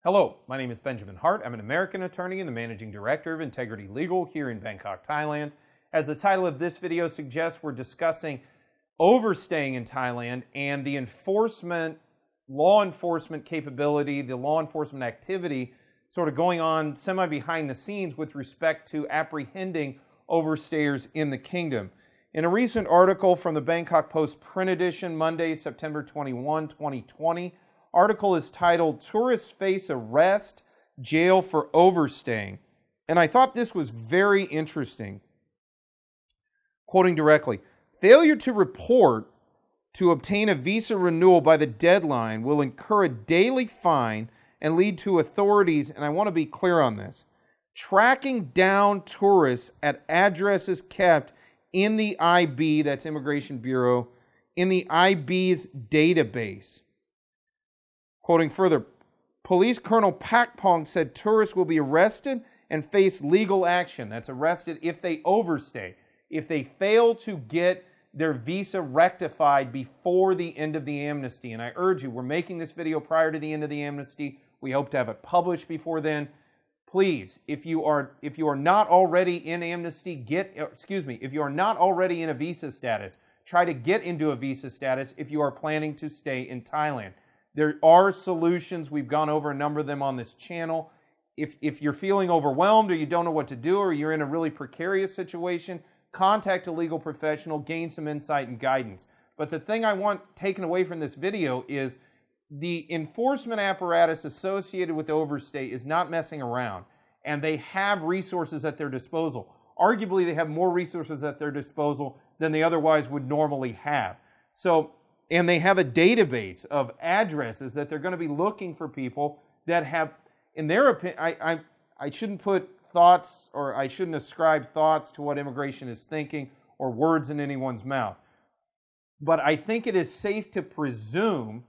Hello, my name is Benjamin Hart. I'm an American attorney and the managing director of Integrity Legal here in Bangkok, Thailand. As the title of this video suggests, we're discussing overstaying in Thailand and the law enforcement capability, the law enforcement activity sort of going on semi-behind the scenes with respect to apprehending overstayers in the kingdom. In a recent article from the Bangkok Post print edition, Monday, September 21, 2020, article is titled, "Tourists Face Arrest, Jail for Overstaying." And I thought this was very interesting. Quoting directly, "Failure to report to obtain a visa renewal by the deadline will incur a daily fine and lead to authorities," and I want to be clear on this, "tracking down tourists at addresses kept in the IB," that's Immigration Bureau, "in the IB's database." Quoting further, Police Colonel Pakpong said tourists will be arrested and face legal action. That's arrested if they overstay, if they fail to get their visa rectified before the end of the amnesty. And I urge you, we're making this video prior to the end of the amnesty. We hope to have it published before then. Please, if you are not already in amnesty, if you are not already in a visa status, try to get into a visa status if you are planning to stay in Thailand. There are solutions. We've gone over a number of them on this channel. If you're feeling overwhelmed or you don't know what to do or you're in a really precarious situation, contact a legal professional, gain some insight and guidance. But the thing I want taken away from this video is the enforcement apparatus associated with overstay is not messing around, and they have resources at their disposal. Arguably, they have more resources at their disposal than they otherwise would normally have. And they have a database of addresses that they're going to be looking for people that have, in their opinion, I shouldn't put thoughts, or I shouldn't ascribe thoughts to what immigration is thinking or words in anyone's mouth. But I think it is safe to presume,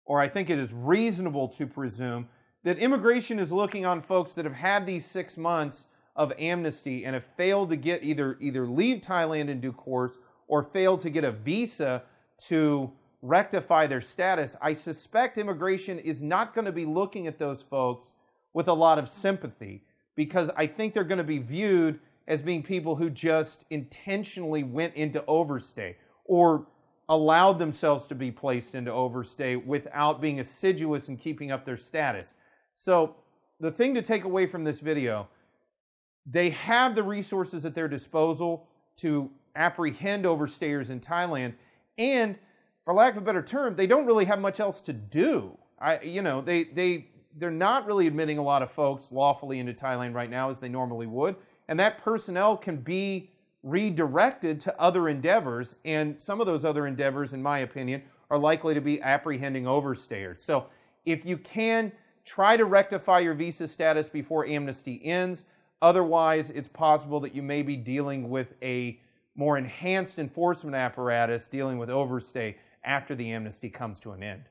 or I think it is reasonable to presume, that immigration is looking on folks that have had these 6 months of amnesty and have failed to get either leave Thailand in due course or failed to get a visa to rectify their status. I suspect immigration is not going to be looking at those folks with a lot of sympathy, because I think they're going to be viewed as being people who just intentionally went into overstay or allowed themselves to be placed into overstay without being assiduous in keeping up their status. So the thing to take away from this video, they have the resources at their disposal to apprehend overstayers in Thailand, and for lack of a better term, they don't really have much else to do. They're not really admitting a lot of folks lawfully into Thailand right now as they normally would, and that personnel can be redirected to other endeavors, and some of those other endeavors, in my opinion, are likely to be apprehending overstayers. So if you can, try to rectify your visa status before amnesty ends. Otherwise, it's possible that you may be dealing with a more enhanced enforcement apparatus dealing with overstay after the amnesty comes to an end.